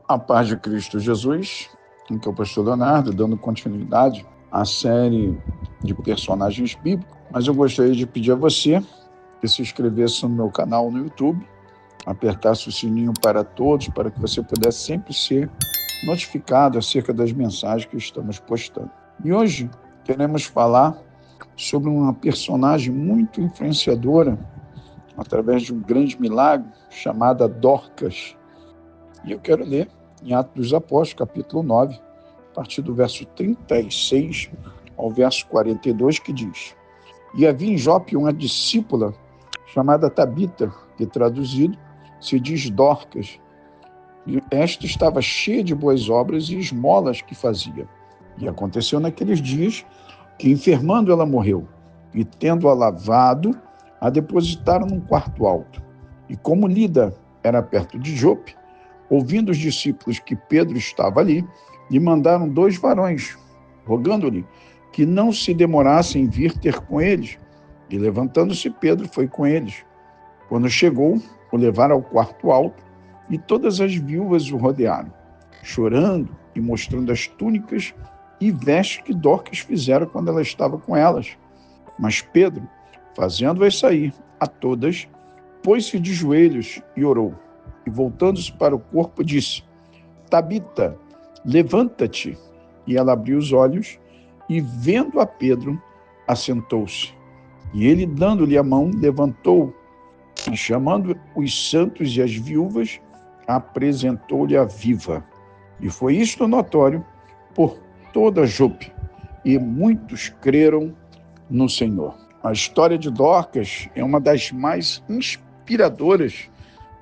A paz de Cristo Jesus, em que é o pastor Leonardo, dando continuidade à série de personagens bíblicos, mas eu gostaria de pedir a você que se inscrevesse no meu canal no YouTube, apertasse o sininho para todos, para que você pudesse sempre ser notificado acerca das mensagens que estamos postando. E hoje queremos falar sobre uma personagem muito influenciadora, através de um grande milagre, chamada Dorcas. E eu quero ler em Atos dos Apóstolos, capítulo 9, a partir do verso 36 ao verso 42, que diz: E havia em Jope uma discípula chamada Tabita, que traduzido se diz Dorcas. E esta estava cheia de boas obras e esmolas que fazia. E aconteceu naqueles dias que, enfermando, ela morreu, e tendo-a lavado, a depositaram num quarto alto. E como Lida era perto de Jope, ouvindo os discípulos que Pedro estava ali, lhe mandaram 2 varões, rogando-lhe que não se demorasse em vir ter com eles. E levantando-se, Pedro foi com eles. Quando chegou, o levaram ao quarto alto, e todas as viúvas o rodearam, chorando e mostrando as túnicas e vestes que Dorcas fizera quando ela estava com elas. Mas Pedro, fazendo-as sair a todas, pôs-se de joelhos e orou. E voltando-se para o corpo, disse: Tabita, levanta-te. E ela abriu os olhos, e vendo a Pedro, assentou-se. E ele, dando-lhe a mão, levantou, e chamando os santos e as viúvas, apresentou-lhe a viva. E foi isto notório por toda Jope, e muitos creram no Senhor. A história de Dorcas é uma das mais inspiradoras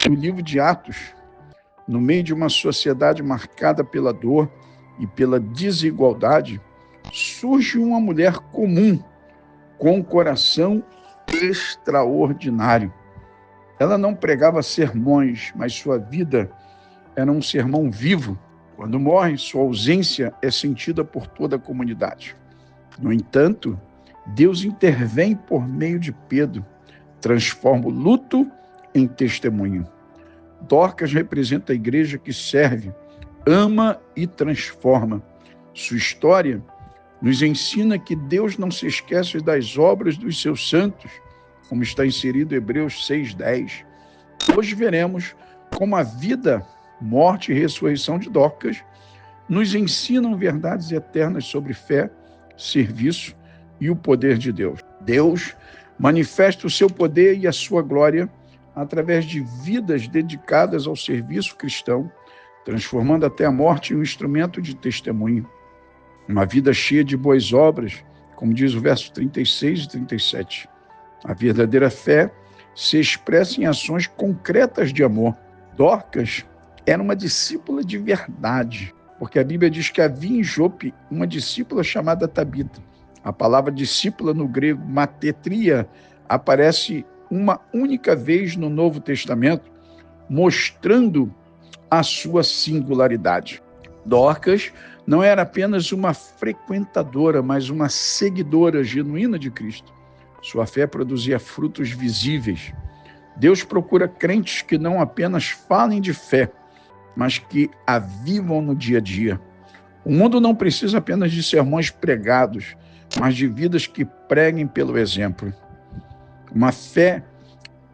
do livro de Atos. No meio de uma sociedade marcada pela dor e pela desigualdade, surge uma mulher comum, com um coração extraordinário. Ela não pregava sermões, mas sua vida era um sermão vivo. Quando morre, sua ausência é sentida por toda a comunidade. No entanto, Deus intervém por meio de Pedro, transforma o luto em testemunho. Dorcas representa a igreja que serve, ama e transforma. Sua história nos ensina que Deus não se esquece das obras dos seus santos, como está inserido em Hebreus 6:10. Hoje veremos como a vida, morte e ressurreição de Dorcas nos ensinam verdades eternas sobre fé, serviço e o poder de Deus. Deus manifesta o seu poder e a sua glória através de vidas dedicadas ao serviço cristão, transformando até a morte em um instrumento de testemunho. Uma vida cheia de boas obras, como diz o verso 36 e 37. A verdadeira fé se expressa em ações concretas de amor. Dorcas era uma discípula de verdade, porque a Bíblia diz que havia em Jope uma discípula chamada Tabita. A palavra discípula no grego matetria aparece uma única vez no Novo Testamento, mostrando a sua singularidade. Dorcas não era apenas uma frequentadora, mas uma seguidora genuína de Cristo. Sua fé produzia frutos visíveis. Deus procura crentes que não apenas falem de fé, mas que a vivam no dia a dia. O mundo não precisa apenas de sermões pregados, mas de vidas que preguem pelo exemplo. Uma fé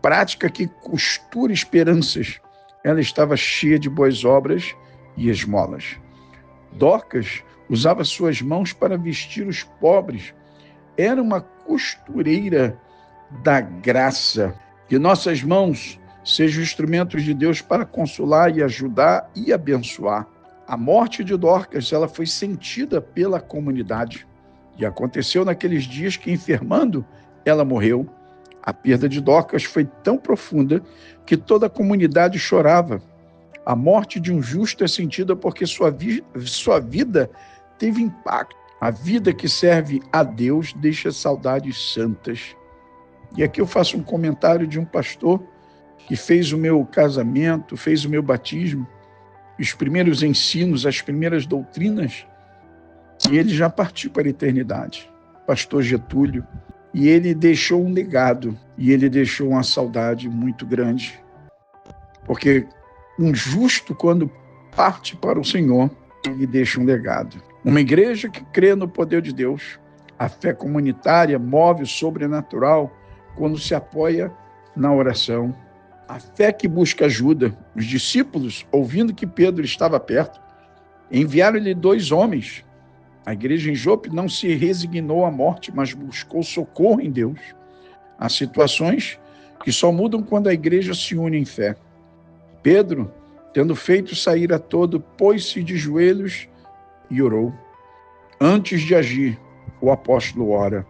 prática que costura esperanças. Ela estava cheia de boas obras e esmolas. Dorcas usava suas mãos para vestir os pobres. Era uma costureira da graça. Que nossas mãos sejam instrumentos de Deus para consolar e ajudar e abençoar. A morte de Dorcas, ela foi sentida pela comunidade. E aconteceu naqueles dias que, enfermando, ela morreu. A perda de Dorcas foi tão profunda que toda a comunidade chorava. A morte de um justo é sentida porque sua vida teve impacto. A vida que serve a Deus deixa saudades santas. E aqui eu faço um comentário de um pastor que fez o meu casamento, fez o meu batismo, os primeiros ensinos, as primeiras doutrinas, e ele já partiu para a eternidade. Pastor Getúlio. E ele deixou um legado, e ele deixou uma saudade muito grande. Porque um justo, quando parte para o Senhor e lhe deixa um legado. Uma igreja que crê no poder de Deus. A fé comunitária move o sobrenatural quando se apoia na oração. A fé que busca ajuda. Os discípulos, ouvindo que Pedro estava perto, enviaram-lhe 2 homens. A igreja em Jope não se resignou à morte, mas buscou socorro em Deus. Há situações que só mudam quando a igreja se une em fé. Pedro, tendo feito sair a todo, pôs-se de joelhos e orou. Antes de agir, o apóstolo ora.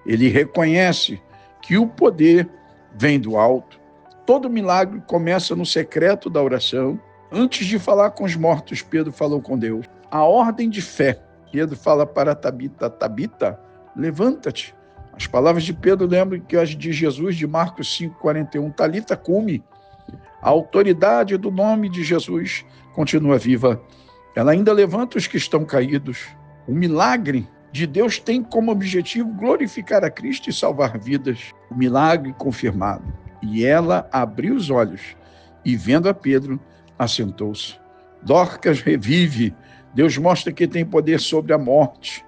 Ele reconhece que o poder vem do alto. Todo milagre começa no secreto da oração. Antes de falar com os mortos, Pedro falou com Deus. A ordem de fé. Pedro fala para Tabita, Tabita, levanta-te. As palavras de Pedro lembram que as de Jesus, de Marcos 5,41, Talita cumi. A autoridade do nome de Jesus continua viva. Ela ainda levanta os que estão caídos. O milagre de Deus tem como objetivo glorificar a Cristo e salvar vidas. O milagre confirmado. E ela abriu os olhos e, vendo a Pedro, assentou-se. Dorcas revive. Deus mostra que tem poder sobre a morte.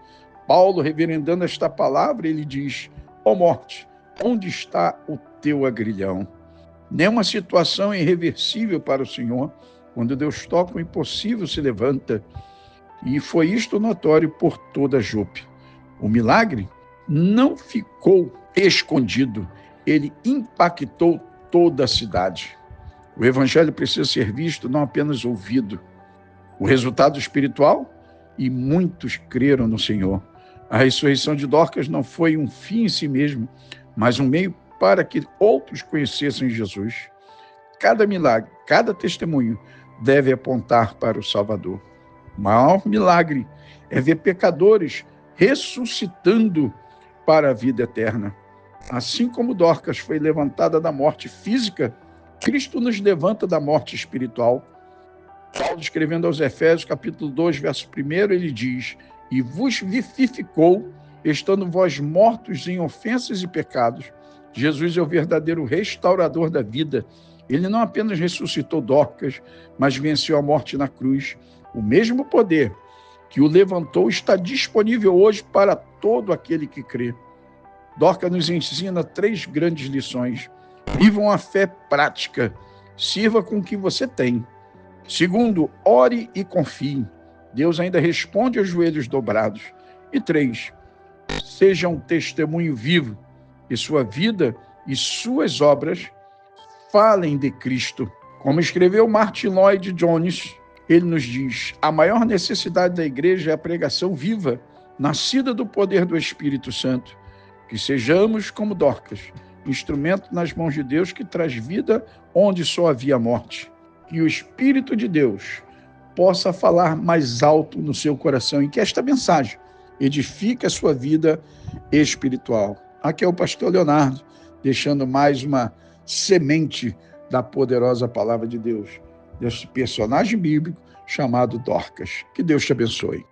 Paulo, reverendando esta palavra, ele diz: ó morte, onde está o teu agrilhão? Nenhuma situação é irreversível para o Senhor. Quando Deus toca, o impossível se levanta. E foi isto notório por toda Jope. O milagre não ficou escondido, ele impactou toda a cidade. O evangelho precisa ser visto, não apenas ouvido. O resultado espiritual? E muitos creram no Senhor. A ressurreição de Dorcas não foi um fim em si mesmo, mas um meio para que outros conhecessem Jesus. Cada milagre, cada testemunho deve apontar para o Salvador. O maior milagre é ver pecadores ressuscitando para a vida eterna. Assim como Dorcas foi levantada da morte física, Cristo nos levanta da morte espiritual. Paulo, escrevendo aos Efésios, capítulo 2, verso 1, ele diz: e vos vivificou, estando vós mortos em ofensas e pecados. Jesus é o verdadeiro restaurador da vida. Ele não apenas ressuscitou Dorcas, mas venceu a morte na cruz. O mesmo poder que o levantou está disponível hoje para todo aquele que crê. Dorcas nos ensina 3 grandes lições. Vivam a fé prática. Sirva com o que você tem. Segundo, ore e confie. Deus ainda responde aos joelhos dobrados. E 3, seja um testemunho vivo, e sua vida e suas obras falem de Cristo. Como escreveu Martin Lloyd Jones, ele nos diz: a maior necessidade da igreja é a pregação viva, nascida do poder do Espírito Santo. Que sejamos como Dorcas, instrumento nas mãos de Deus que traz vida onde só havia morte. Que o Espírito de Deus possa falar mais alto no seu coração e que esta mensagem edifique a sua vida espiritual. Aqui é o pastor Leonardo, deixando mais uma semente da poderosa palavra de Deus, deste personagem bíblico chamado Dorcas. Que Deus te abençoe.